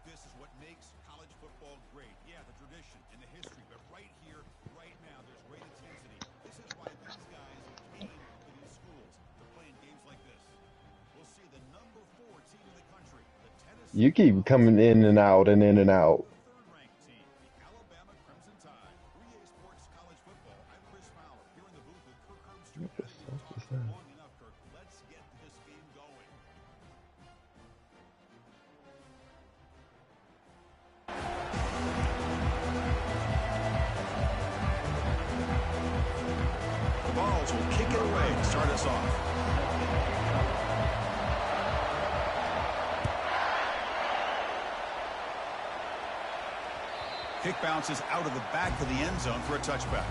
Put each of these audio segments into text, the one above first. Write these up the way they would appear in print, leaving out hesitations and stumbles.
this is what makes college football great. Yeah, the tradition and the history, but right here, right now, there's great intensity. This is why these guys came to these schools to play in games like this. We'll see the number 4 team in the country, the Tennessee. You keep coming in and out and in and out. The third-ranked team, the Alabama Crimson Tide. 3A Sports College Football. I'm Chris Fowler here in the booth with Kirk Herbstreit. Long enough, Kirk. Let's get this game going. The Vols will kick it away to start us off. Kick bounces out of the back of the end zone for a touchback.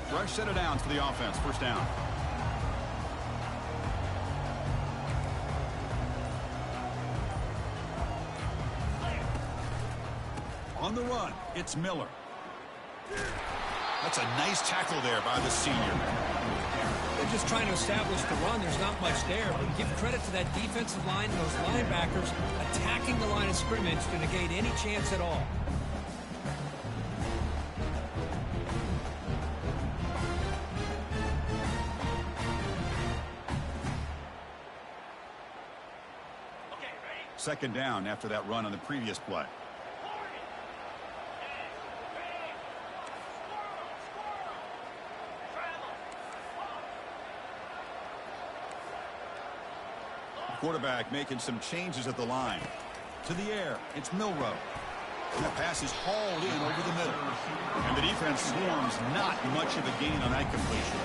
Fresh set of downs for the offense. First down. On the run, it's Miller. That's a nice tackle there by the senior. They're just trying to establish the run. There's not much there, but give credit to that defensive line and those linebackers attacking the line of scrimmage to negate any chance at all. Second down after that run on the previous play. Quarterback making some changes at the line. To the air, it's Milrow. And the pass is hauled in over the middle. And the defense swarms not much of a gain on that completion.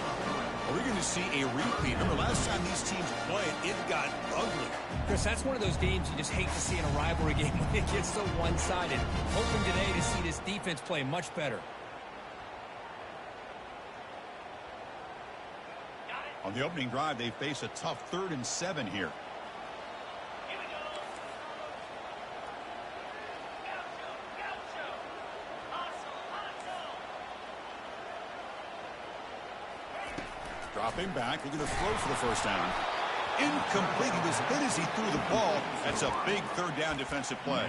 Are we going to see a repeat? Remember, last time these teams played, it got ugly. Chris, that's one of those games you just hate to see in a rivalry game when it gets so one-sided. Hoping today to see this defense play much better. On the opening drive, they face a tough 3rd and 7 here. Dropping back, looking to throw for the first down. Incomplete. He was hit as he threw the ball. That's a big 3rd down defensive play.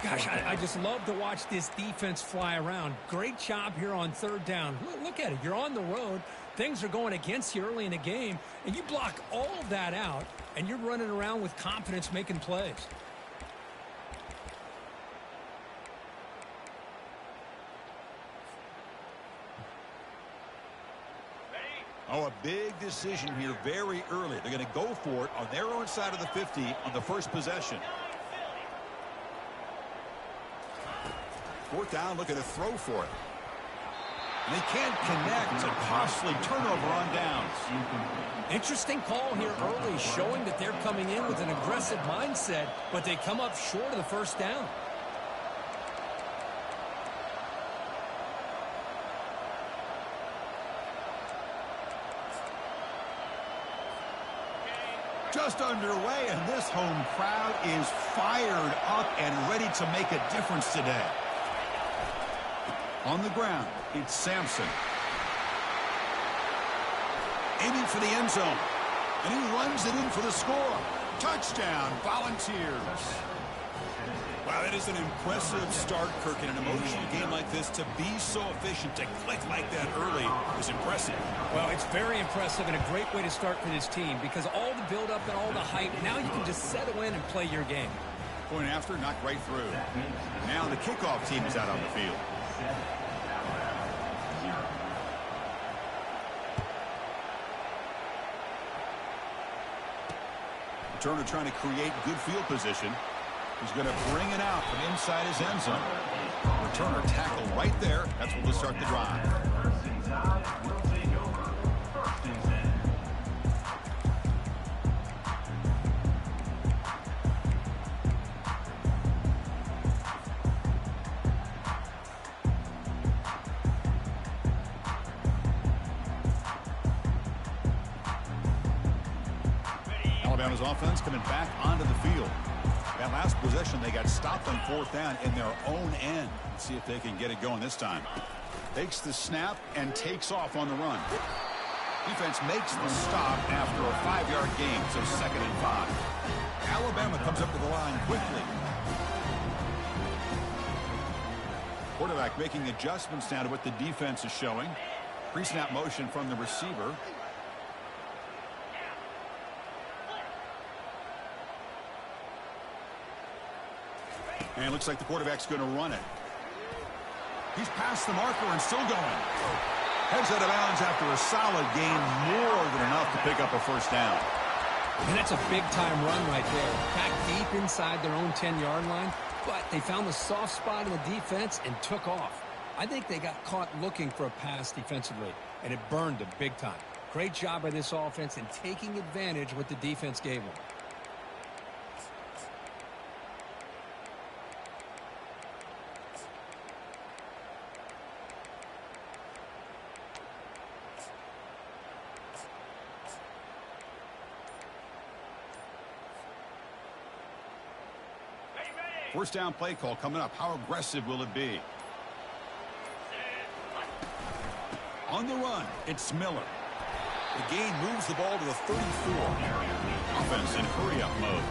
Gosh, I just love to watch this defense fly around. Great job here on 3rd down. Look at it. You're on the road. Things are going against you early in the game, and you block all of that out, and you're running around with confidence making plays. Oh, a big decision here very early. They're going to go for it on their own side of the 50 on the first possession. 4th down, looking to throw for it. And they can't connect. A costly turnover on downs. Interesting call here early, showing that they're coming in with an aggressive mindset, but they come up short of the first down. Just underway, and this home crowd is fired up and ready to make a difference today. On the ground, it's Sampson. Aiming for the end zone. And he runs it in for the score. Touchdown, Volunteers. Wow, that is an impressive start, Kirk, in an emotional game like this. To be so efficient, to click like that early is impressive. Well, it's very impressive and a great way to start for this team because all the build-up and all the hype, now you can just settle in and play your game. Point after, knocked right through. Now the kickoff team is out on the field. Returner trying to create good field position. He's going to bring it out from inside his end zone. Returner tackle right there. That's what will start the drive. Alabama's offense coming back onto the field. That last possession, they got stopped on fourth down in their own end. Let's see if they can get it going this time. Takes the snap and takes off on the run. Defense makes the stop after a 5-yard gain, so 2nd and 5. Alabama comes up to the line quickly. Quarterback making adjustments now to what the defense is showing. Pre-snap motion from the receiver. And it looks like the quarterback's going to run it. He's past the marker and still going. Heads out of bounds after a solid gain, more than enough to pick up a first down. And that's a big-time run right there. Back deep inside their own 10-yard line, but they found the soft spot in the defense and took off. I think they got caught looking for a pass defensively, and it burned them big time. Great job by this offense in taking advantage of what the defense gave them. First down play call coming up. How aggressive will it be? On the run, it's Miller. The gain moves the ball to the 34. Offense in hurry-up mode.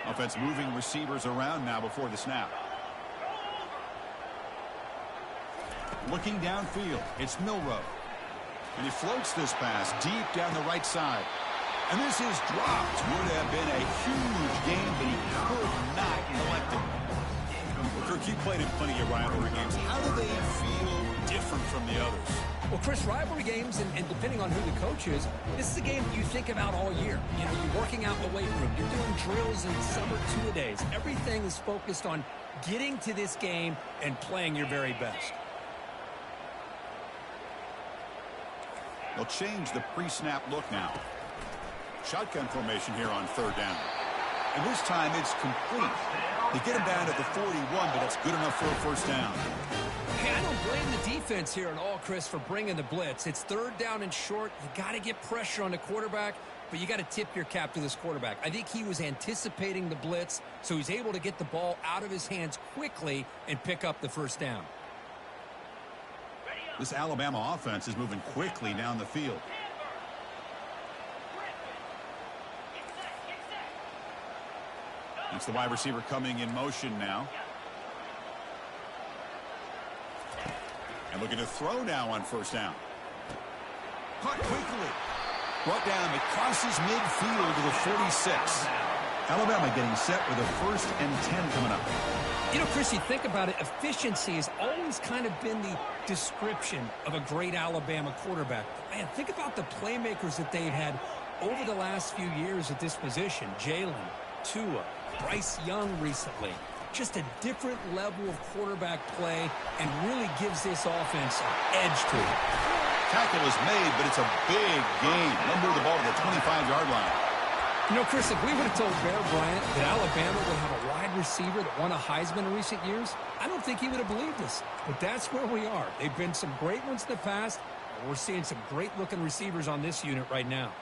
Offense moving receivers around now before the snap. Looking downfield, it's Milroe. And he floats this pass deep down the right side. And this is dropped. Would have been a huge gain, but he could not collect it. Well, Kirk, you played in plenty of rivalry games. How do they feel different from the others? Well, Chris, rivalry games, and depending on who the coach is, this is a game that you think about all year. You know, you're working out in the weight room. You're doing drills in summer two-a-days. Everything is focused on getting to this game and playing your very best. They'll change the pre-snap look now. Shotgun formation here on third down. And this time it's complete. They get him down at the 41, but that's good enough for a first down. Hey, I don't blame the defense here at all, Chris, for bringing the blitz. It's third down and short. You got to get pressure on the quarterback, but you got to tip your cap to this quarterback. I think he was anticipating the blitz, so he's able to get the ball out of his hands quickly and pick up the first down. This Alabama offense is moving quickly down the field. It's the wide receiver coming in motion now. And looking to throw now on first down. Caught quickly. Brought down. It crosses midfield to the 46. Alabama getting set with a 1st and 10 coming up. You know, Chris, you think about it, efficiency has always kind of been the description of a great Alabama quarterback. Man, think about the playmakers that they've had over the last few years at this position. Jalen, Tua, Bryce Young recently. Just a different level of quarterback play and really gives this offense an edge to it. Tackle is made, but it's a big gain. They'll move the ball to the 25-yard line. You know, Chris, if we would have told Bear Bryant that Alabama would have a wide receiver that won a Heisman in recent years, I don't think he would have believed us. But that's where we are. They've been some great ones in the past, and we're seeing some great-looking receivers on this unit right now.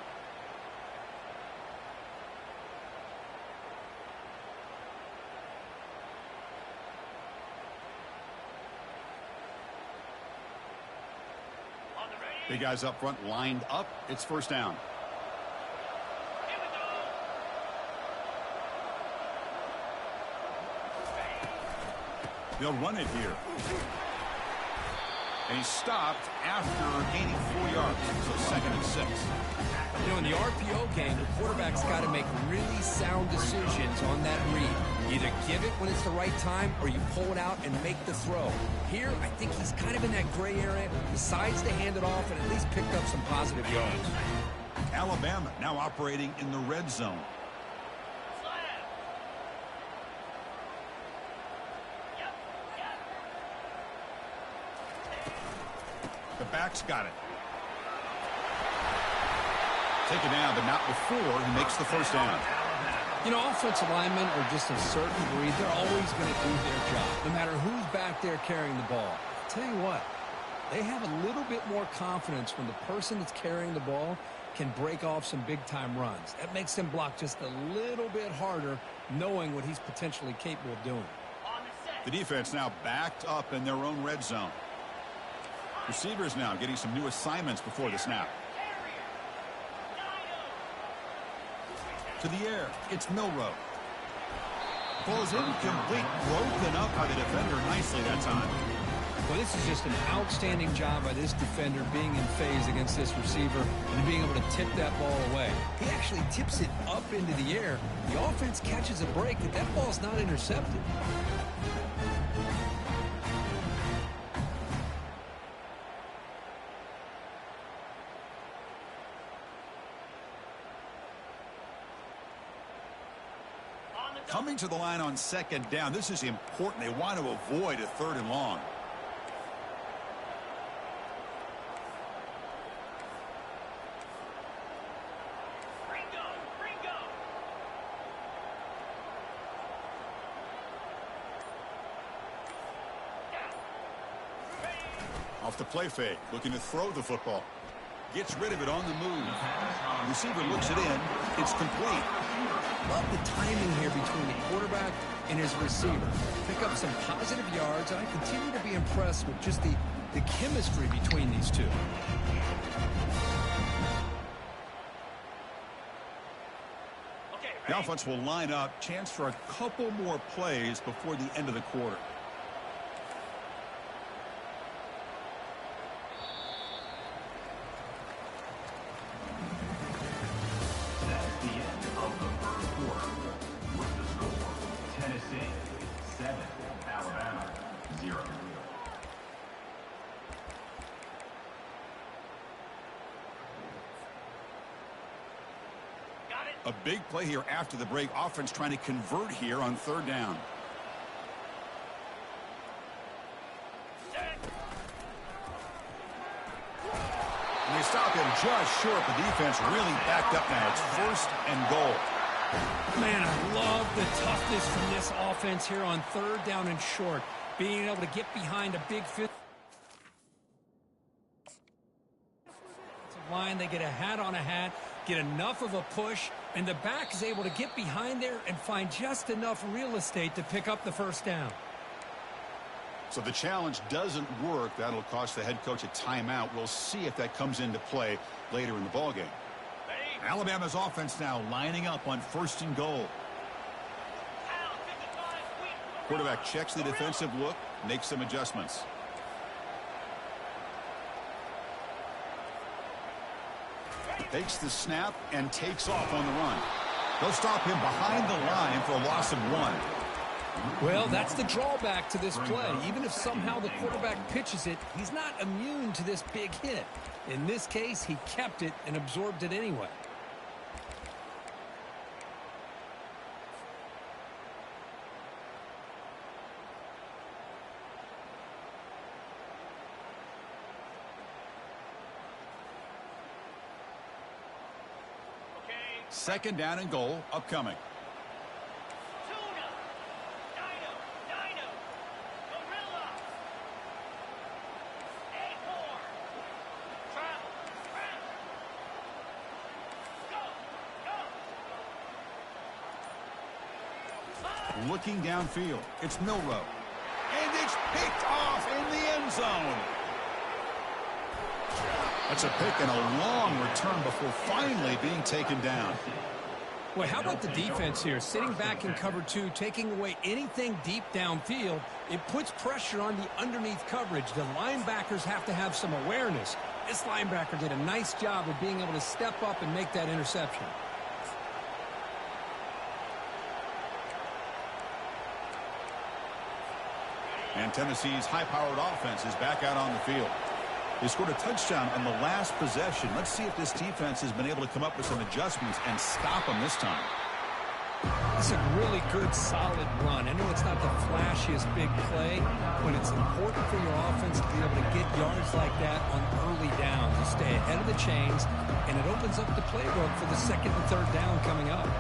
Big guys up front lined up. It's first down. They'll run it here. And he's stopped after gaining 4 yards. So 2nd and 6. You know, in the RPO game, the quarterback's got to make really sound decisions on that read. Either give it when it's the right time or you pull it out and make the throw. Here, I think he's kind of in that gray area. Decides to hand it off and at least picked up some positive yards. Alabama now operating in the red zone. The back's got it. Taken down, but not before he makes the first down. You know, offensive linemen are just a certain breed. They're always going to do their job, no matter who's back there carrying the ball. I'll tell you what, they have a little bit more confidence when the person that's carrying the ball can break off some big-time runs. That makes them block just a little bit harder, knowing what he's potentially capable of doing. The defense now backed up in their own red zone. Receivers now getting some new assignments before the snap. To the air, it's Milrow. Ball is incomplete, broken up by the defender nicely that time. Well, this is just an outstanding job by this defender being in phase against this receiver and being able to tip that ball away. He actually tips it up into the air. The offense catches a break, but that ball's not intercepted. Coming to the line on second down, this is important. They want to avoid a third and long. Off the play fake, looking to throw the football. Gets rid of it on the move. Receiver looks it in. It's complete. Love the timing here between the quarterback and his receiver. Pick up some positive yards, and I continue to be impressed with just the chemistry between these two. The offense will line up. Chance for a couple more plays before the end of the quarter. A big play here after the break. Offense trying to convert here on third down. And they stop him just short. The defense really backed up now. It's first and goal. Man, I love the toughness from this offense here on third down and short. Being able to get behind a big fifth line, they get a hat on a hat, get enough of a push, and the back is able to get behind there and find just enough real estate to pick up the first down. So the challenge doesn't work. That'll cost the head coach a timeout. We'll see if that comes into play later in the ballgame. Alabama's offense now lining up on first and goal. Quarterback checks the defensive look, makes some adjustments. Takes the snap and takes off on the run. They'll stop him behind the line for a loss of 1. Well, that's the drawback to this play. Even if somehow the quarterback pitches it, he's not immune to this big hit. In this case, he kept it and absorbed it anyway. Second down and goal upcoming. Looking downfield, it's Milrow. And it's picked off in the end zone. That's a pick and a long return before finally being taken down. Well, how about the defense here? Sitting back in cover 2, taking away anything deep downfield. It puts pressure on the underneath coverage. The linebackers have to have some awareness. This linebacker did a nice job of being able to step up and make that interception. And Tennessee's high-powered offense is back out on the field. They scored a touchdown on the last possession. Let's see if this defense has been able to come up with some adjustments and stop them this time. It's a really good, solid run. I know it's not the flashiest big play, but it's important for your offense to be able to get yards like that on early downs. You stay ahead of the chains, and it opens up the playbook for the second and third down coming up.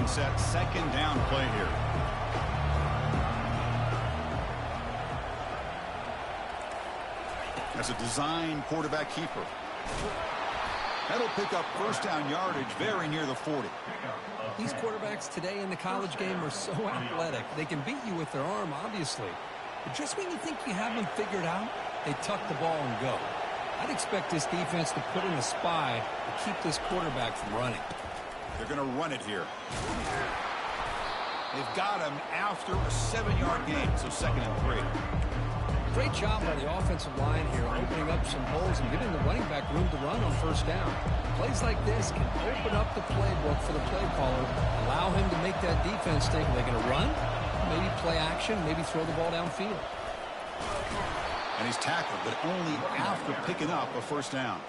and set second down play here. As a design quarterback keeper. That'll pick up first down yardage very near the 40. These quarterbacks today in the college game are so athletic. They can beat you with their arm, obviously. But just when you think you have them figured out, they tuck the ball and go. I'd expect this defense to put in a spy to keep this quarterback from running. They're going to run it here. They've got him after a 7-yard gain, so 2nd and 3. Great job by the offensive line here, opening up some holes and giving the running back room to run on first down. Plays like this can open up the playbook for the play caller, allow him to make that defense think, are they going to run? Maybe play action, maybe throw the ball downfield. And he's tackled, but only after picking up a first down.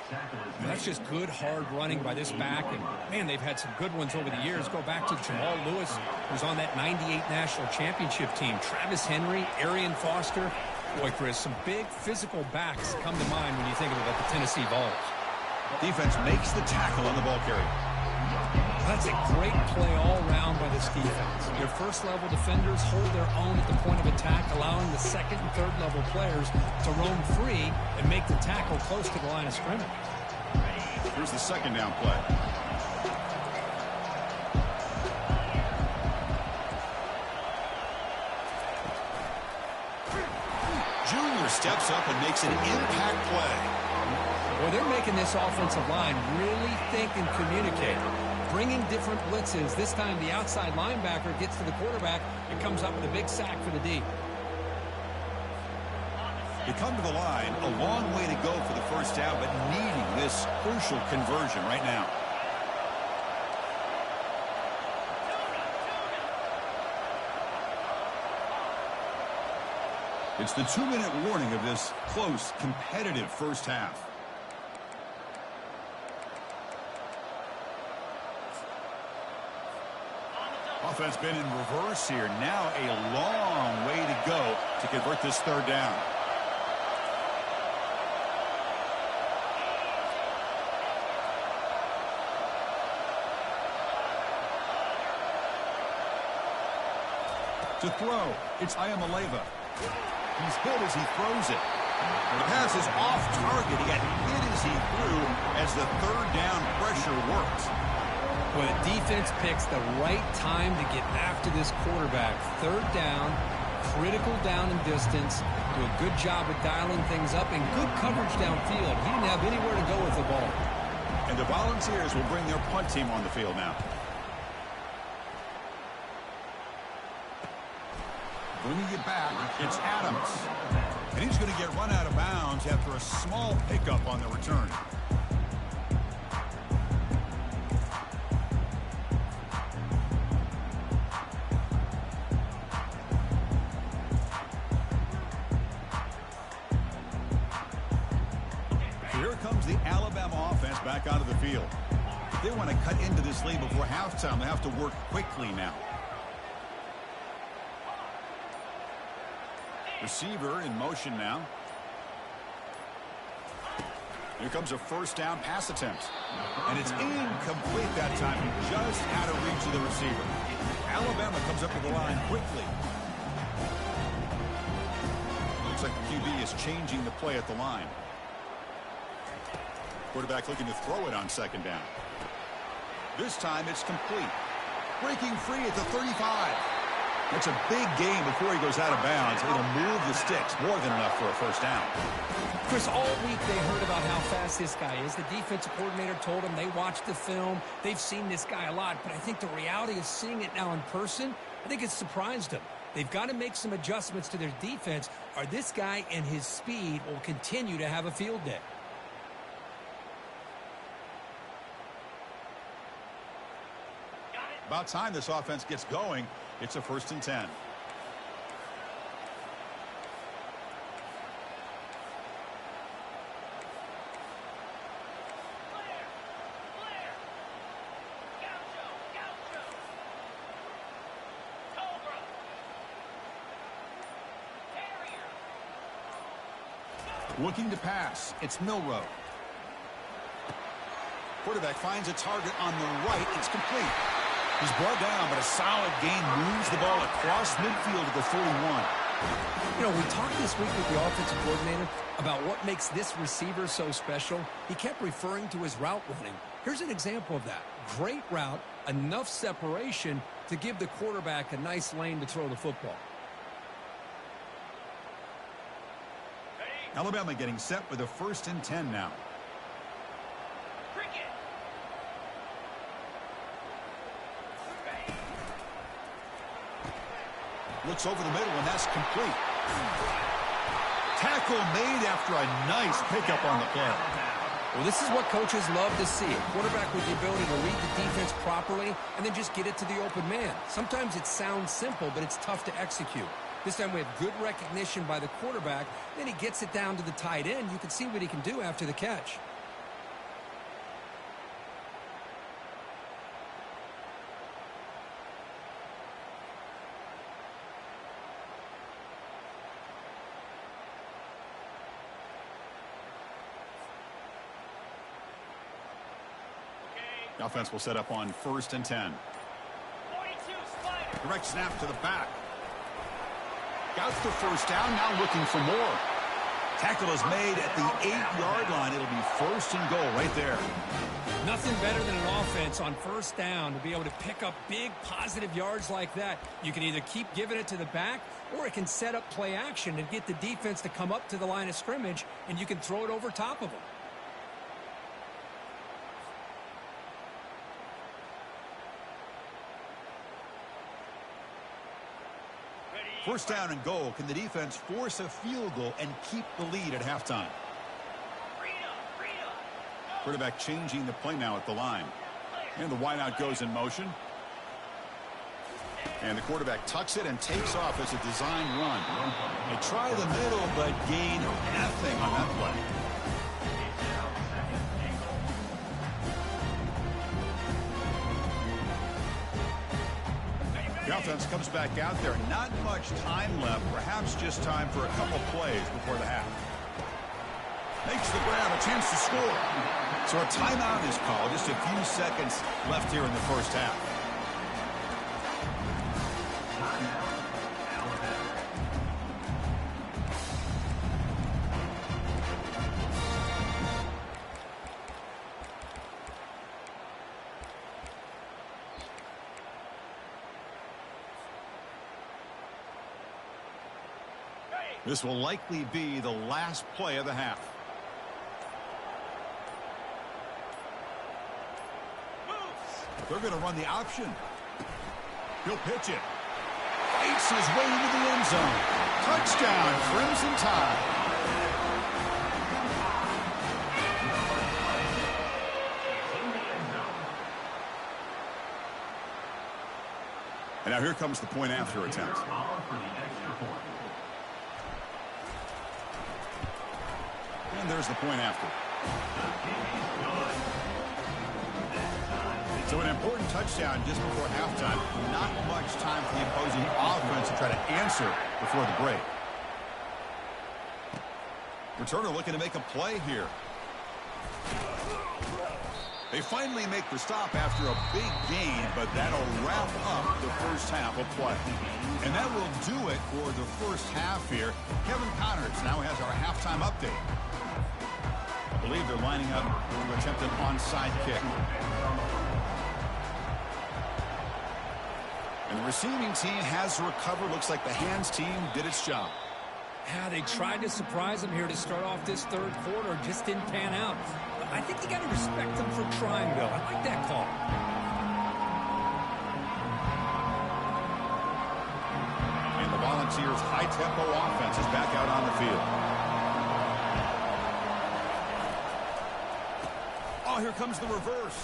That's just good, hard running by this back. And, man, they've had some good ones over the years. Go back to Jamal Lewis, who's on that 98 National Championship team. Travis Henry, Arian Foster. Boy, Chris, some big physical backs come to mind when you think about the Tennessee Vols. Defense makes the tackle on the ball carrier. That's a great play all around by this defense. Their first-level defenders hold their own at the point of attack, allowing the second and third-level players to roam free and make the tackle close to the line of scrimmage. Here's the second down play. Junior steps up and makes an impact play. Well, they're making this offensive line really think and communicate. Bringing different blitzes. This time the outside linebacker gets to the quarterback and comes up with a big sack for the D. They come to the line, a long way to go for the first down, but needing this crucial conversion right now. It's the 2-minute warning of this close, competitive first half. Offense been in reverse here. Now a long way to go to convert this third down. To throw, it's Ayamaleva. He's hit as he throws it. The pass is off target. He got hit as he threw as the third down pressure worked. Well, the defense picks the right time to get after this quarterback. Third down, critical down and distance. Do a good job of dialing things up and good coverage downfield. He didn't have anywhere to go with the ball. And the Volunteers will bring their punt team on the field now. Bringing it back, it's Adams. And he's going to get run out of bounds after a small pickup on the return. Here comes the Alabama offense back onto the field. If they want to cut into this lead before halftime, they have to work quickly now. Receiver in motion now. Here comes a first down pass attempt. And it's incomplete that time. Just out of reach of the receiver. Alabama comes up to the line quickly. Looks like the QB is changing the play at the line. Quarterback looking to throw it on second down. This time it's complete. Breaking free at the 35. That's a big gain before he goes out of bounds. It'll move the sticks more than enough for a first down. Chris, all week they heard about how fast this guy is. The defensive coordinator told them they watched the film. They've seen this guy a lot. But I think the reality of seeing it now in person, I think it's surprised them. They've got to make some adjustments to their defense, or this guy and his speed will continue to have a field day. About time this offense gets going. It's a 1st and 10. Looking to pass. It's Milroe. Quarterback finds a target on the right. It's complete. He's brought down, but a solid gain moves the ball across midfield to the 41. You know, we talked this week with the offensive coordinator about what makes this receiver so special. He kept referring to his route running. Here's an example of that. Great route, enough separation to give the quarterback a nice lane to throw the football. Alabama getting set with a 1st and 10 now. Looks over the middle, and that's complete. Tackle made after a nice pickup on the play. Well, this is what coaches love to see. A quarterback with the ability to read the defense properly and then just get it to the open man. Sometimes it sounds simple, but it's tough to execute. This time we have good recognition by the quarterback. Then he gets it down to the tight end. You can see what he can do after the catch. The offense will set up on 1st and 10. Direct snap to the back. Got the 1st down, now looking for more. Tackle is made at the 8-yard line. It'll be 1st and goal right there. Nothing better than an offense on 1st down to be able to pick up big positive yards like that. You can either keep giving it to the back, or it can set up play action and get the defense to come up to the line of scrimmage, and you can throw it over top of them. 1st down and goal. Can the defense force a field goal and keep the lead at halftime? Quarterback changing the play now at the line. And the wideout goes in motion. And the quarterback tucks it and takes off as a design run. They try the middle, but gain nothing on that play. The offense comes back out there. Not much time left. Perhaps just time for a couple plays before the half. Makes the grab, a chance to score. So a timeout is called. Just a few seconds left here in the 1st half. This will likely be the last play of the half. They're going to run the option. He'll pitch it. Fights his way into the end zone. Touchdown, Crimson Tide. And now here comes the point after attempt. And there's the point after. So an important touchdown just before halftime. Not much time for the opposing offense to try to answer before the break. Returner looking to make a play here. They finally make the stop after a big gain, but that'll wrap up the 1st half of play. And that will do it for the 1st half here. Kevin Connors now has our halftime update. I believe they're lining up to attempt an onside kick. And the receiving team has recovered. Looks like the hands team did its job. Yeah, they tried to surprise him here to start off this 3rd quarter. Just didn't pan out. But I think you got to respect them for trying, Bill. I like that call. And the Volunteers' high-tempo offense is back out on the field. Oh, here comes the reverse.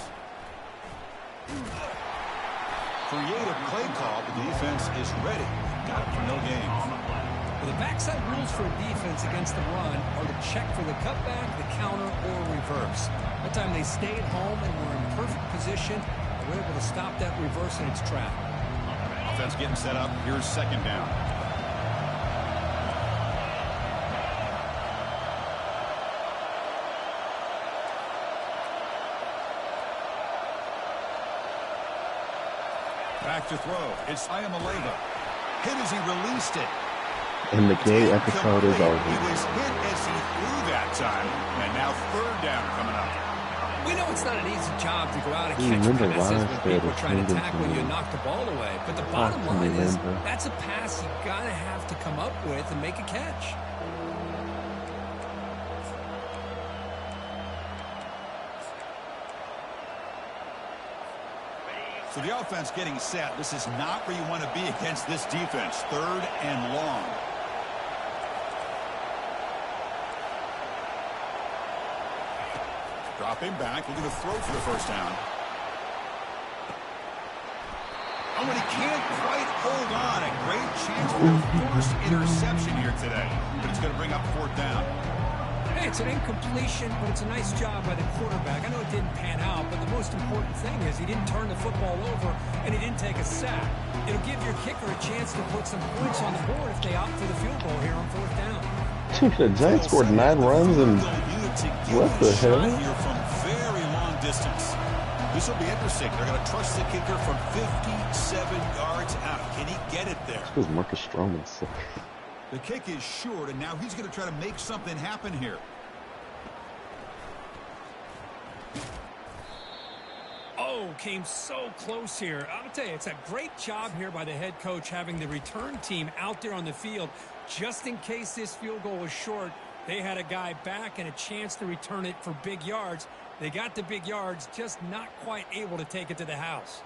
Creative play call, but the defense is ready. Got it for no gain. Well, the backside rules for a defense against the run are to check for the cutback, the counter, or reverse. That time they stayed home and were in perfect position. They were able to stop that reverse in its track. Offense getting set up. Here's 2nd down. Back to throw. It's Ayamaleva. Hit as he released it. And the gay episode is over. He was hit as he threw that time. And now third down coming up. We know it's not an easy job to go out and catch passes when people try to tackle you and knock the ball away. But the bottom line is that's a pass you got to have to come up with and make a catch. So the offense getting set. This is not where you want to be against this defense. Third and long. Dropping back, looking to throw for the first down. Oh, and he can't quite hold on. A great chance for a forced interception here today. But it's going to bring up fourth down. Hey, it's an incompletion, but it's a nice job by the quarterback. I know it didn't pan out, but the most important thing is he didn't turn the football over and he didn't take a sack. It'll give your kicker a chance to put some points on the board if they opt for the field goal here on fourth down. The Giants scored 9 runs and what the hell? Here from very long distance. This will be interesting. They're going to trust the kicker from 57 yards out. Can he get it there? This was Marcus Stroman. So. The kick is short, and now he's going to try to make something happen here. Oh, came so close here. I'll tell you, it's a great job here by the head coach having the return team out there on the field. Just in case this field goal was short, they had a guy back and a chance to return it for big yards. They got the big yards, just not quite able to take it to the house.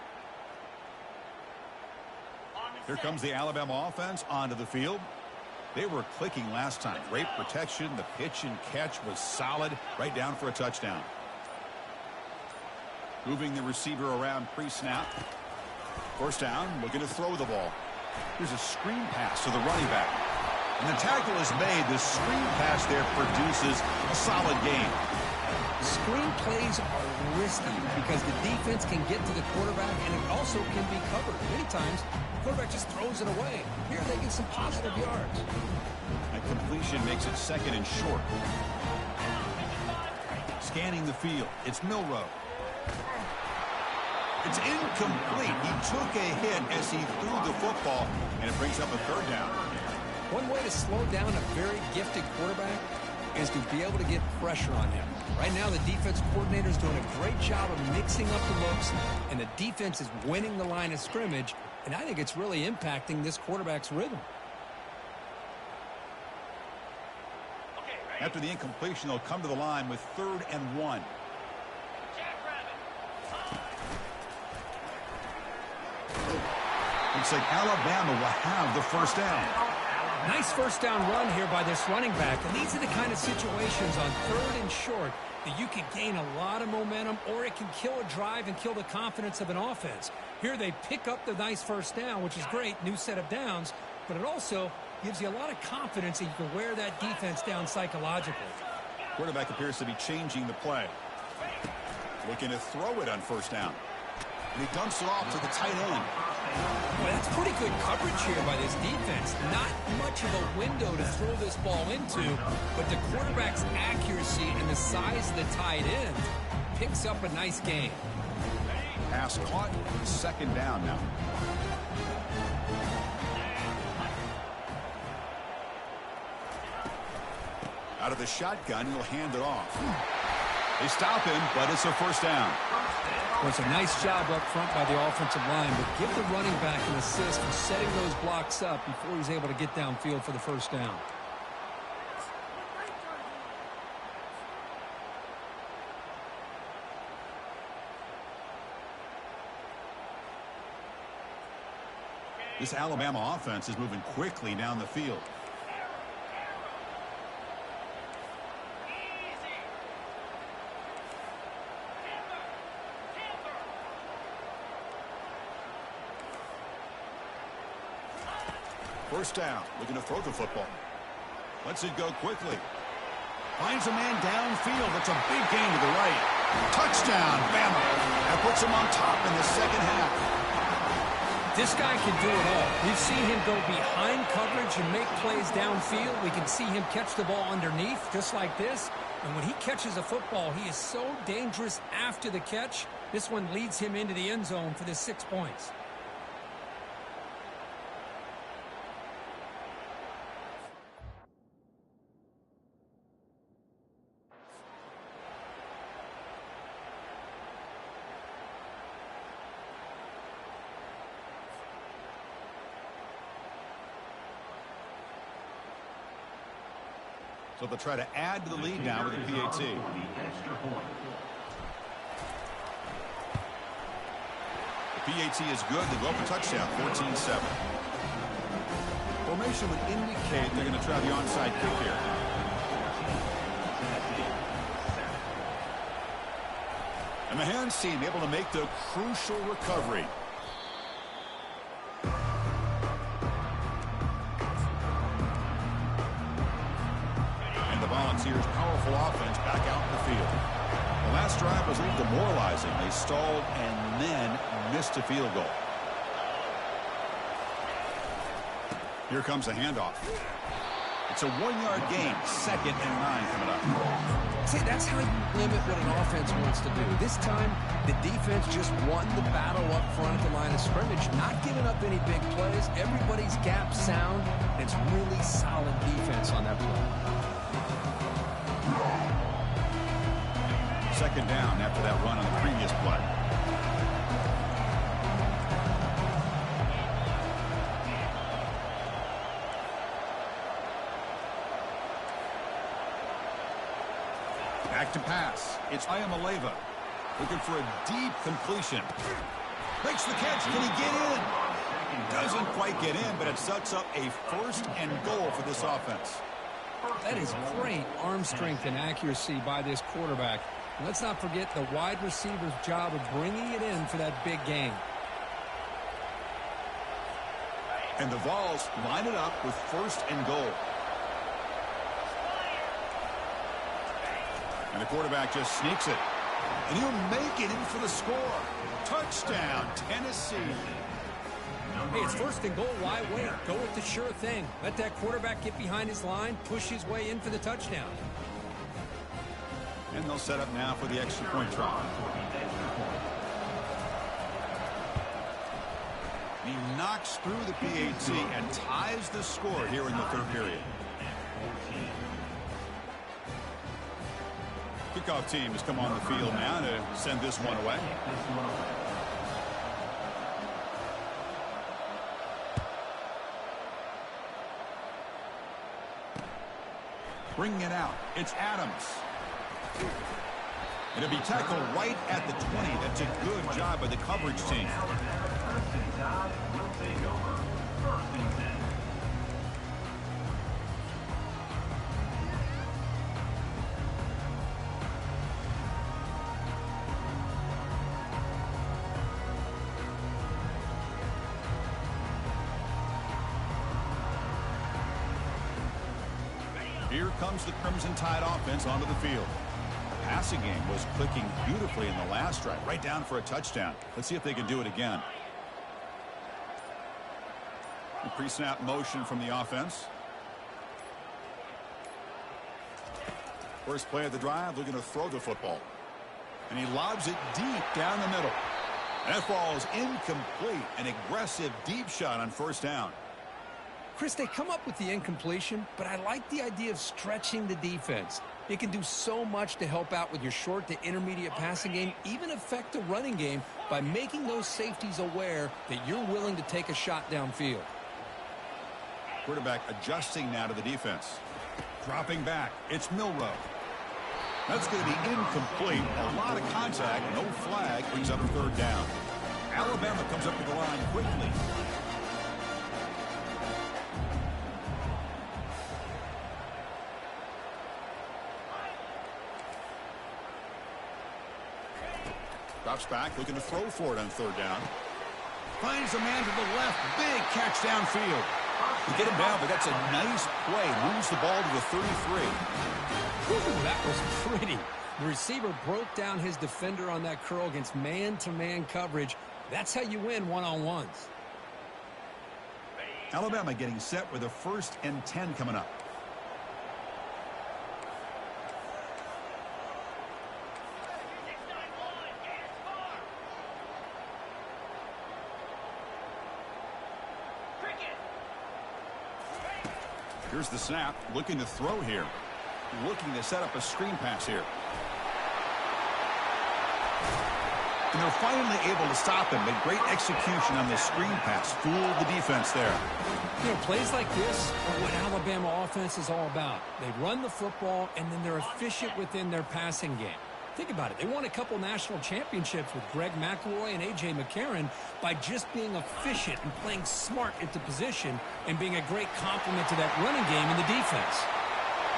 Here comes the Alabama offense onto the field. They were clicking last time. Great protection. The pitch and catch was solid. Right down for a touchdown. Moving the receiver around pre-snap. First down, looking to throw the ball. Here's a screen pass to the running back. And the tackle is made. The screen pass there produces a solid gain. Screen plays are risky because the defense can get to the quarterback and it also can be covered. Many times, the quarterback just throws it away. Here they get some positive yards. That completion makes it second and short. Scanning the field. It's Milroe. It's incomplete. He took a hit as he threw the football, and it brings up a third down. One way to slow down a very gifted quarterback is to be able to get pressure on him. Right now, the defense coordinator is doing a great job of mixing up the looks, and the defense is winning the line of scrimmage, and I think it's really impacting this quarterback's rhythm. After the incompletion, they'll come to the line with 3rd and 1. Looks like Alabama will have the first down. Nice first down run here by this running back. And these are the kind of situations on 3rd and short that you can gain a lot of momentum, or it can kill a drive and kill the confidence of an offense. Here they pick up the nice first down, which is great, new set of downs, but it also gives you a lot of confidence that you can wear that defense down psychologically. Quarterback appears to be changing the play. Looking to throw it on first down. And he dumps it off to the tight end. Well, that's pretty good coverage here by this defense. Not much of a window to throw this ball into, but the quarterback's accuracy and the size of the tight end picks up a nice gain. Pass caught. Second down now. Out of the shotgun, he'll hand it off. They stop him, but it's a first down. Well, it's a nice job up front by the offensive line, but give the running back an assist for setting those blocks up before he's able to get downfield for the first down. This Alabama offense is moving quickly down the field. First down, looking to throw the football. Lets it go quickly. Finds a man downfield. That's a big gain to the right. Touchdown, Bama. That puts him on top in the second half. This guy can do it all. We've seen him go behind coverage and make plays downfield. We can see him catch the ball underneath, just like this. And when he catches a football, he is so dangerous after the catch. This one leads him into the end zone for the 6 points. So they'll try to add to the lead now with a PAT. The PAT is good. They go for touchdown, 14-7. Formation would indicate they're going to try the onside kick here. And the hands team able to make the crucial recovery. And the Volunteers' powerful offense back out in the field. The last drive was a little demoralizing. They stalled and then missed a field goal. Here comes a handoff. It's a 1-yard gain, 2nd and 9 coming up. See, that's how you limit what an offense wants to do. This time, the defense just won the battle up front at the line of scrimmage, not giving up any big plays. Everybody's gap sound, and it's really solid defense on that play. 2nd down after that run on the previous play. Back to pass. It's Ayamaleva looking for a deep completion. Makes the catch. Can he get in? Doesn't quite get in, but it sets up a 1st and goal for this offense. That is great arm strength and accuracy by this quarterback. Let's not forget the wide receiver's job of bringing it in for that big gain. And the Vols line it up with 1st and goal. And the quarterback just sneaks it. And he'll make it in for the score. Touchdown, Tennessee. Hey, it's 1st and goal. Why wait? Go with the sure thing. Let that quarterback get behind his line, push his way in for the touchdown. And they'll set up now for the extra point try. He knocks through the PAT and ties the score here in the 3rd period. Kickoff team has come on the field now to send this one away. Bringing it out. It's Adams. It'll be tackled right at the 20. That's a good job by the coverage team. Here comes the Crimson Tide offense onto the field. The passing game was clicking beautifully in the last drive, right down for a touchdown. Let's see if they can do it again. The pre-snap motion from the offense. First play of the drive, looking to throw the football. And he lobs it deep down the middle. That ball is incomplete. An aggressive deep shot on 1st down. Chris, they come up with the incompletion, but I like the idea of stretching the defense. It can do so much to help out with your short to intermediate passing game, even affect the running game by making those safeties aware that you're willing to take a shot downfield. Quarterback adjusting now to the defense. Dropping back. It's Milrow. That's going to be incomplete. A lot of contact. No flag. Brings up a 3rd down. Alabama comes up to the line quickly. Drops back, looking to throw for it on 3rd down. Finds a man to the left. Big catch downfield. To get him down, but that's a nice play. Moves the ball to the 33. Whew, that was pretty. The receiver broke down his defender on that curl against man-to-man coverage. That's how you win one-on-ones. Alabama getting set with a 1st and 10 coming up. Here's the snap, looking to throw here. Looking to set up a screen pass here. And they're finally able to stop him. But great execution on the screen pass. Fooled the defense there. You know, plays like this are what Alabama offense is all about. They run the football, and then they're efficient within their passing game. Think about it. They won a couple national championships with Greg McElroy and A.J. McCarron by just being efficient and playing smart at the position and being a great complement to that running game in the defense.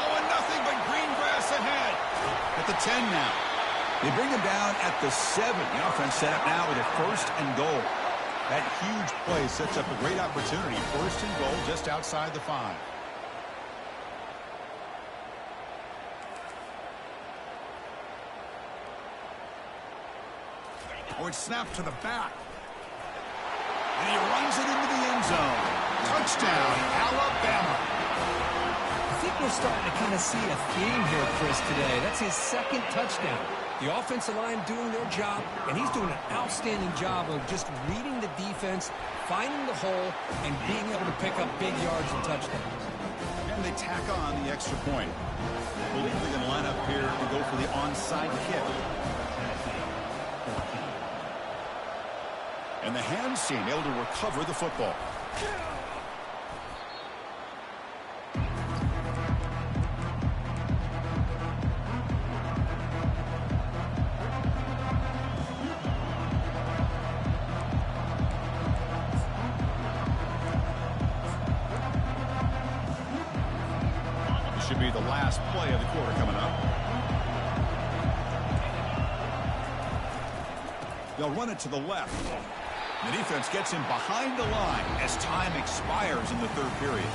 Oh, and nothing but green grass ahead. At the 10 now. They bring him down at the 7. The offense set up now with a 1st and goal. That huge play sets up a great opportunity. 1st and goal just outside the 5. Oh, it's snapped to the back. And he runs it into the end zone. Touchdown, Alabama. I think we're starting to kind of see a theme here, Chris, today. That's his 2nd touchdown. The offensive line doing their job, and he's doing an outstanding job of just reading the defense, finding the hole, and being able to pick up big yards and touchdowns. And they tack on the extra point. I believe they're going to line up here to go for the onside kick. And the hands team able to recover the football. This should be the last play of the quarter coming up. They'll run it to the left. The defense gets him behind the line as time expires in the 3rd period.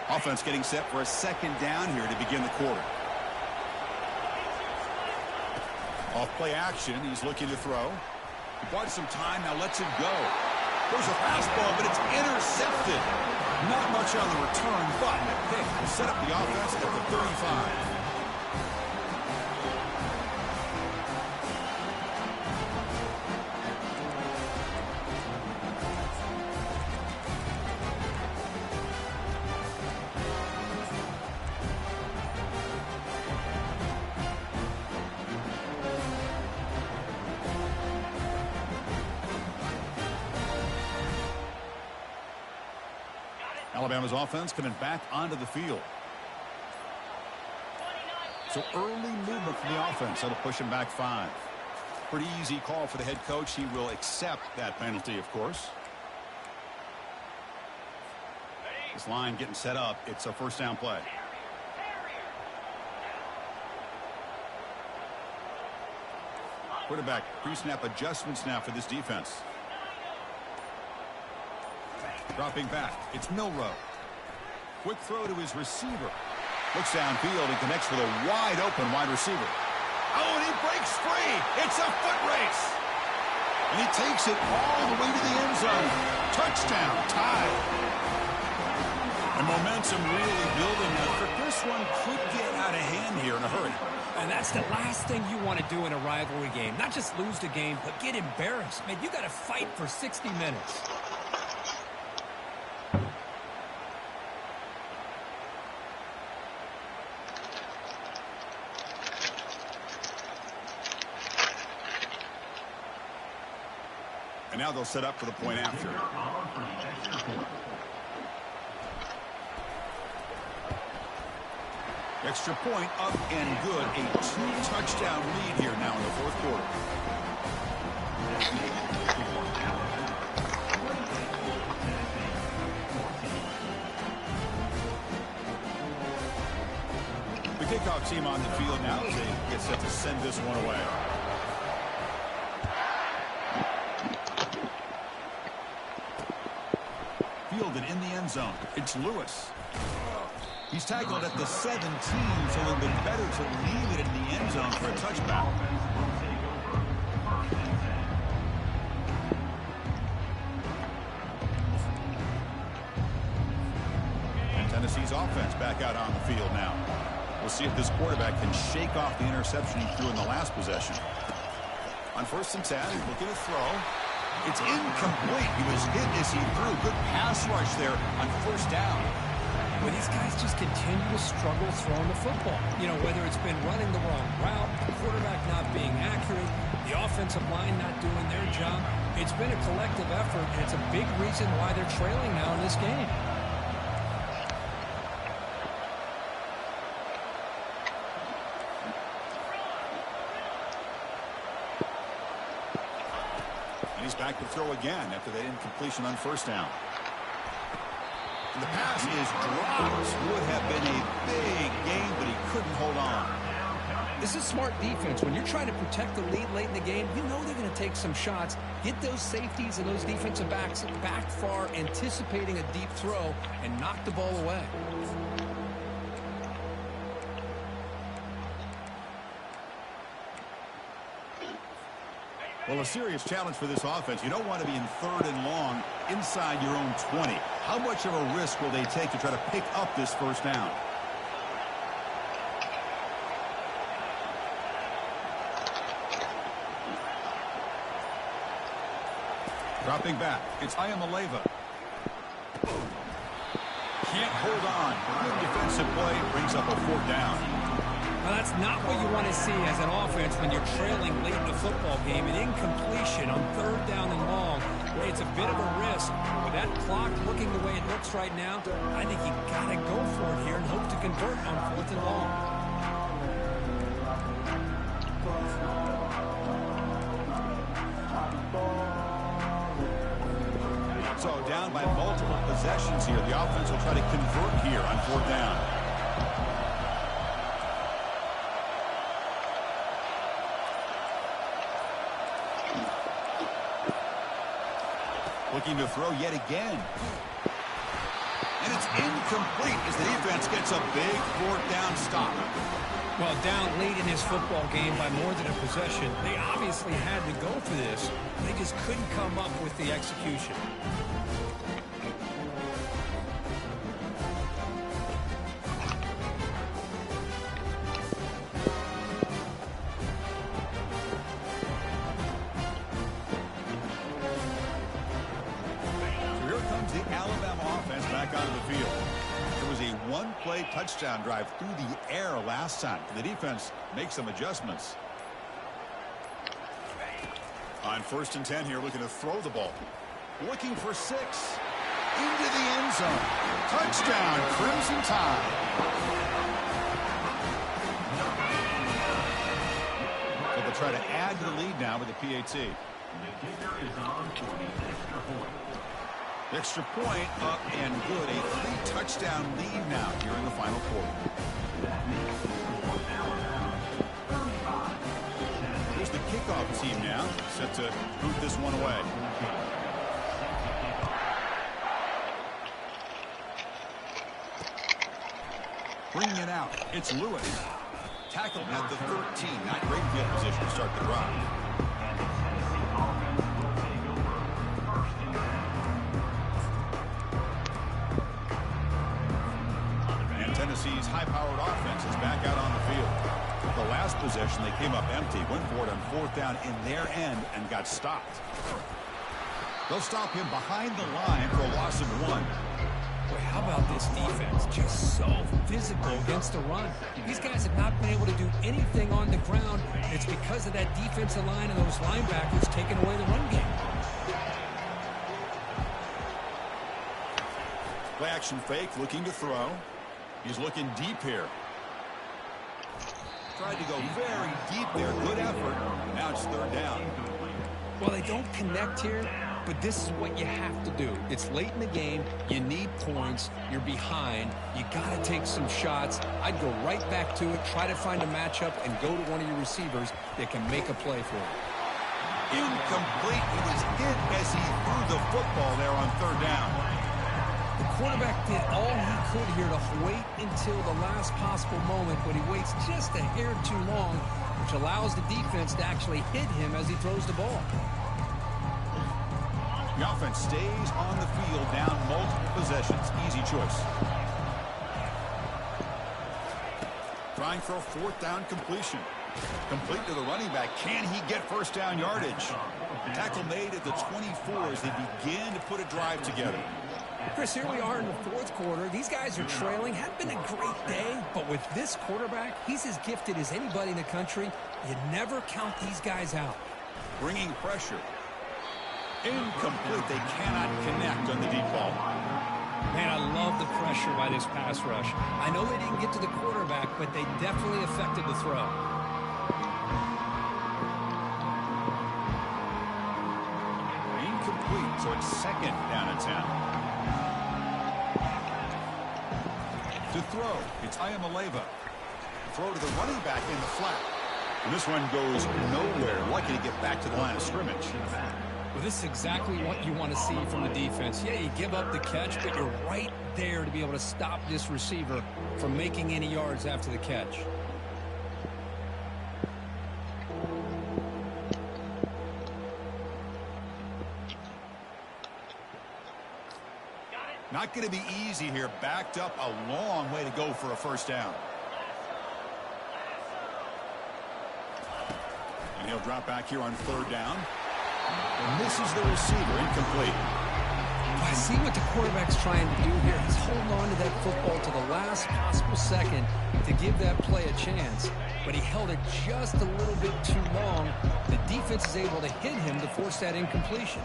Offense getting set for a 2nd down here to begin the quarter. Off play action, he's looking to throw. He bought some time, now lets it go. There's a fastball, but it's intercepted. Not much on the return, but a pick will set up the offense at the 35. Alabama's offense coming back onto the field. So early movement from the offense. That'll push him back 5. Pretty easy call for the head coach. He will accept that penalty, of course. This line getting set up. It's a 1st down play. Quarterback pre-snap adjustments now for this defense. Dropping back, it's Milroe. Quick throw to his receiver. Looks downfield and connects with a wide-open wide receiver. Oh, and he breaks free. It's a foot race. And he takes it all the way to the end zone. Touchdown, tie. And momentum really building up. But this one could get out of hand here in a hurry. And that's the last thing you want to do in a rivalry game. Not just lose the game, but get embarrassed. Man, you got to fight for 60 minutes. And now they'll set up for the point after. Extra point up and good. A 2-touchdown lead here now in the 4th quarter. The kickoff team on the field now as they get set to send this one away. Fielded in the end zone. It's Lewis. He's tackled at the 17, so it would have been better to leave it in the end zone for a touchback. And Tennessee's offense back out on the field now. We'll see if this quarterback can shake off the interception he threw in the last possession. On 1st and 10, he's looking to throw. It's incomplete. He was hit as he threw. Good pass rush there on 1st down. But these guys just continue to struggle throwing the football. You know, whether it's been running the wrong route, the quarterback not being accurate, the offensive line not doing their job. It's been a collective effort, and it's a big reason why they're trailing now in this game. And he's back to throw again after that incompletion on 1st down. And the pass is dropped. Would have been a big gain, but he couldn't hold on. This is smart defense. When you're trying to protect the lead late in the game, you know they're going to take some shots, get those safeties and those defensive backs back far, anticipating a deep throw, and knock the ball away. Well, a serious challenge for this offense. You don't want to be in 3rd and long inside your own 20. How much of a risk will they take to try to pick up this 1st down? Dropping back, it's Ayamaleva. Can't hold on. Good defensive play brings up a 4th down. Well, that's not what you want to see as an offense when you're trailing late in the football game. An incompletion on 3rd down and long. It's a bit of a risk. With that clock looking the way it looks right now, I think you got to go for it here and hope to convert on 4th and long. So down by multiple possessions here. The offense will try to convert here on 4th down. Looking to throw yet again. And it's incomplete as the defense gets a big 4th down stop. Well, down late in his football game by more than a possession, they obviously had to go for this. They just couldn't come up with the execution. One-play touchdown drive through the air last time. The defense makes some adjustments. On 1st and 10 here, looking to throw the ball. Looking for 6. Into the end zone. Touchdown, Crimson Tide. So they'll try to add to the lead now with the PAT. Extra point up and good. A 3-touchdown lead now here in the final quarter. Here's the kickoff team now, set to boot this one away. Bringing it out, it's Lewis. Tackled at the 13. Not great field position to start the drive. Tennessee's high-powered offense is back out on the field. The last possession, they came up empty, went for it on 4th down in their end, and got stopped. They'll stop him behind the line for a loss of 1. Boy, how about this defense? Just so physical against the run. These guys have not been able to do anything on the ground. It's because of that defensive line and those linebackers taking away the run game. Play action fake, looking to throw. He's looking deep here. Tried to go very deep there. Good effort. Now it's 3rd down. Well, they don't connect here, but this is what you have to do. It's late in the game. You need points. You're behind. You got to take some shots. I'd go right back to it, try to find a matchup, and go to one of your receivers that can make a play for you. Incomplete. He was hit as he threw the football there on 3rd down. The quarterback did all he could here to wait until the last possible moment, but he waits just a hair too long, which allows the defense to actually hit him as he throws the ball. The offense stays on the field down multiple possessions. Easy choice. Trying for a fourth down completion. Complete to the running back. Can he get first down yardage? Tackle made at the 24 as they begin to put a drive together. Chris, here we are in the fourth quarter. These guys are trailing. Hadn't been a great day, but with this quarterback, he's as gifted as anybody in the country. You never count these guys out. Bringing pressure. Incomplete. They cannot connect on the deep ball. Man, I love the pressure by this pass rush. I know they didn't get to the quarterback, but they definitely affected the throw. Incomplete, so it's second down and 10. To throw, it's Ayamaleva. Throw to the running back in the flat. And this one goes nowhere. Lucky to get back to the line of scrimmage. Well, this is exactly what you want to see from the defense. Yeah, you give up the catch, but you're right there to be able to stop this receiver from making any yards after the catch. Not going to be easy here. Backed up a long way to go for a first down. And he'll drop back here on third down. And misses the receiver. Incomplete. I see what the quarterback's trying to do here. He's holding on to that football to the last possible second to give that play a chance. But he held it just a little bit too long. The defense is able to hit him to force that incompletion.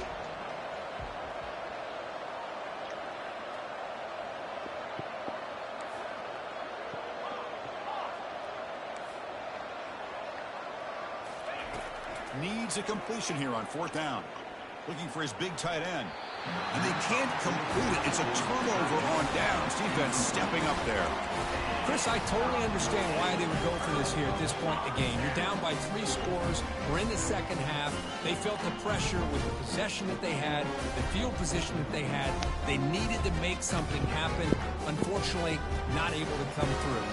Needs a completion here on fourth down. Looking for his big tight end. And they can't complete it. It's a turnover on downs. Defense stepping up there. Chris, I totally understand why they would go for this here at this point in the game. You're down by 3 scores. We're in the second half. They felt the pressure with the possession that they had, the field position that they had. They needed to make something happen. Unfortunately, not able to come through.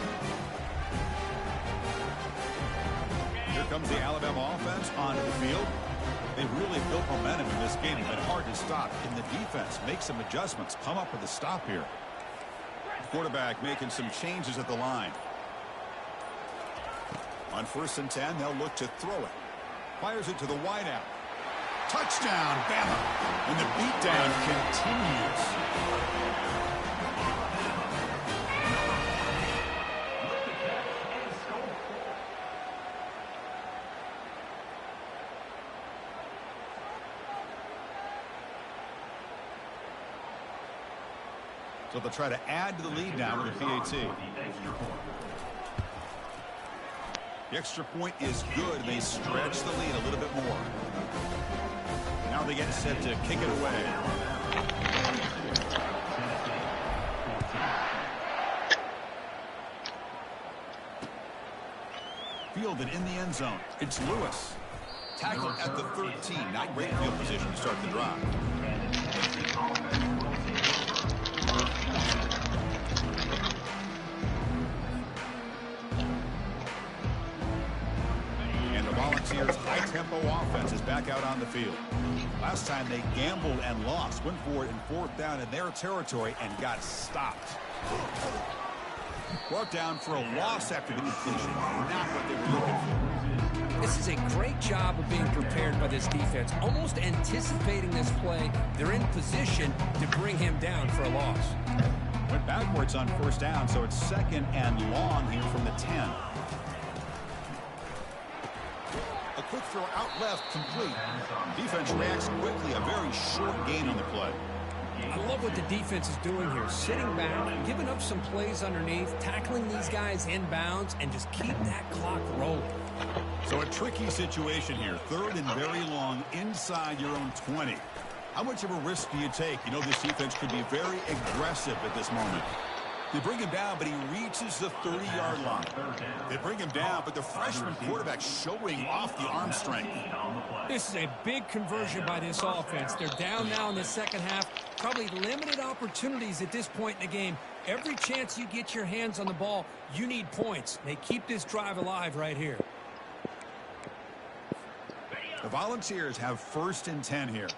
Here comes the Alabama offense onto the field. They really built momentum in this game. It's been hard to stop. Can the defense make some adjustments? Come up with a stop here. The quarterback making some changes at the line. On 1st and 10, they'll look to throw it. Fires it to the wideout. Touchdown, Bama. And the beatdown continues. So they'll try to add to the lead now with the PAT. The extra point is good. They stretch the lead a little bit more. Now they get set to kick it away. Fielded in the end zone. It's Lewis. Tackled at the 13. Not great field position to start the drive. Volunteers' high-tempo offense is back out on the field. Last time they gambled and lost. Went for it in 4th down in their territory and got stopped. Brought down for a loss after the completion. Not what they were looking for. This is a great job of being prepared by this defense. Almost anticipating this play. They're in position to bring him down for a loss. Went backwards on 1st down, so it's 2nd and long here from the 10. A quick throw out left, complete. Defense reacts quickly. A very short gain on the play. I love what the defense is doing here. Sitting back, giving up some plays underneath, tackling these guys inbounds, and just keep that clock rolling. So a tricky situation here. 3rd and very long inside your own 20. How much of a risk do you take? You know this defense could be very aggressive at this moment. They bring him down, but he reaches the 30-yard line. They bring him down, but the freshman quarterback showing off the arm strength. This is a big conversion by this offense. They're down now in the second half. Probably limited opportunities at this point in the game. Every chance you get your hands on the ball, you need points. They keep this drive alive right here. The Volunteers have 1st and 10 here.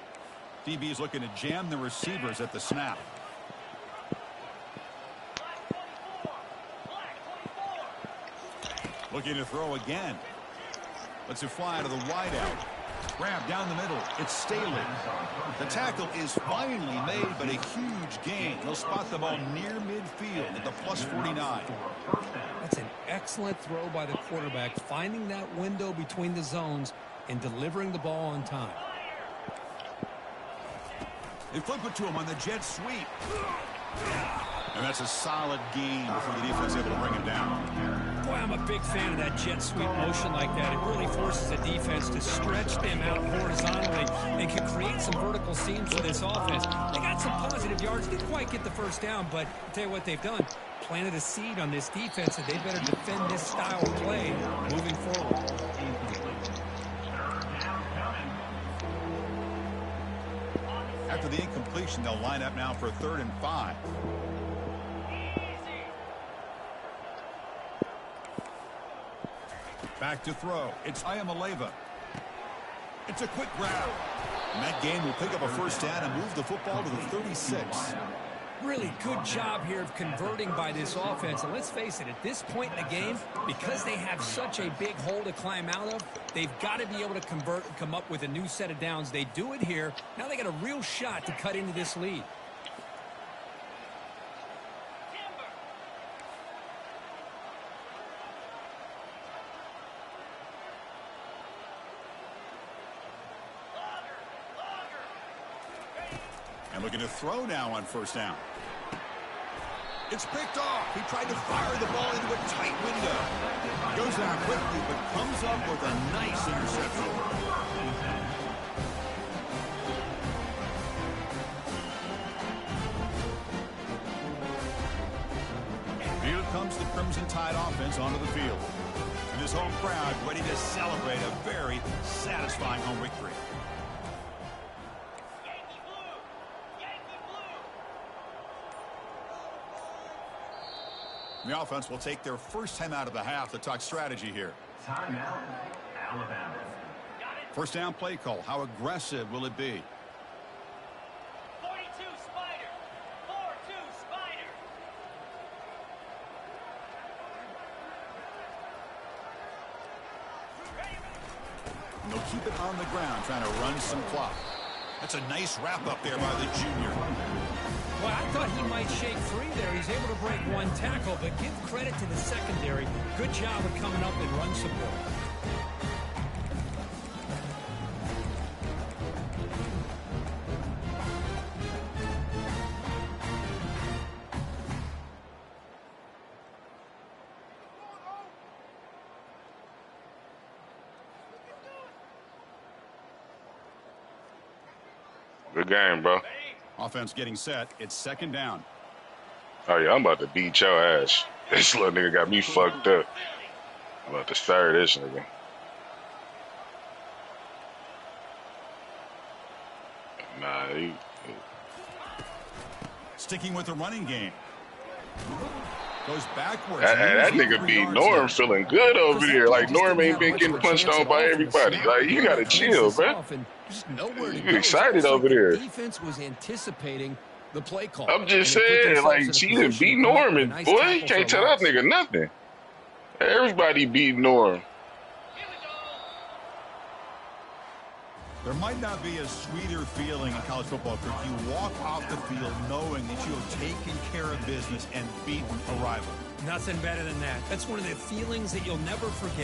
DB is looking to jam the receivers at the snap. Looking to throw again. Lets it fly to the wideout. Grab down the middle. It's Staley. The tackle is finally made, but a huge gain. He'll spot the ball near midfield at the +49. That's an excellent throw by the quarterback, finding that window between the zones and delivering the ball on time. They flip it to him on the jet sweep. And that's a solid gain before the defense is able to bring him down. Boy, I'm a big fan of that jet sweep motion like that. It really forces the defense to stretch them out horizontally and can create some vertical seams for this offense. They got some positive yards. Didn't quite get the first down, but I'll tell you what they've done. Planted a seed on this defense that they better defend this style of play moving forward. After the incompletion, they'll line up now for 3rd and 5. Back to throw. It's Ayamaleva. It's a quick grab. And that gain will pick up a first down and move the football to the 36. Really good job here of converting by this offense. And let's face it, at this point in the game, because they have such a big hole to climb out of, they've got to be able to convert and come up with a new set of downs. They do it here. Now they got a real shot to cut into this lead. And looking to throw now on first down. It's picked off. He tried to fire the ball into a tight window. Goes down quickly, but comes up with a nice interception. Here comes the Crimson Tide offense onto the field. And this home crowd ready to celebrate a very satisfying home victory. The offense will take their first time out of the half to talk strategy here. Timeout, Alabama. First down play call. How aggressive will it be? 42 Spider. 4-2 Spider. And they'll keep it on the ground, trying to run some clock. That's a nice wrap up there by the junior. Well, I thought he might shake free there. He's able to break one tackle, but give credit to the secondary. Good job of coming up and run support. Good game, bro. Offense getting set. It's 2nd down. Oh, yeah, I'm about to beat your ass. This little nigga got me fucked up. I'm about to fire this nigga. Nah, Sticking with the running game. Goes backwards. that nigga beat Norm feeling good over there. Like, Norm ain't been getting punched on by everybody. Like, you got to chill, bro. You excited over there. Defense was anticipating the play call. I'm just saying, like, she done beat Norm, and boy, you can't tell that nigga nothing. Everybody beat Norm. There might not be a sweeter feeling in college football, Kirk. You walk off the field knowing that you have taken care of business and beaten a rival. Nothing better than that. That's one of the feelings that you'll never forget.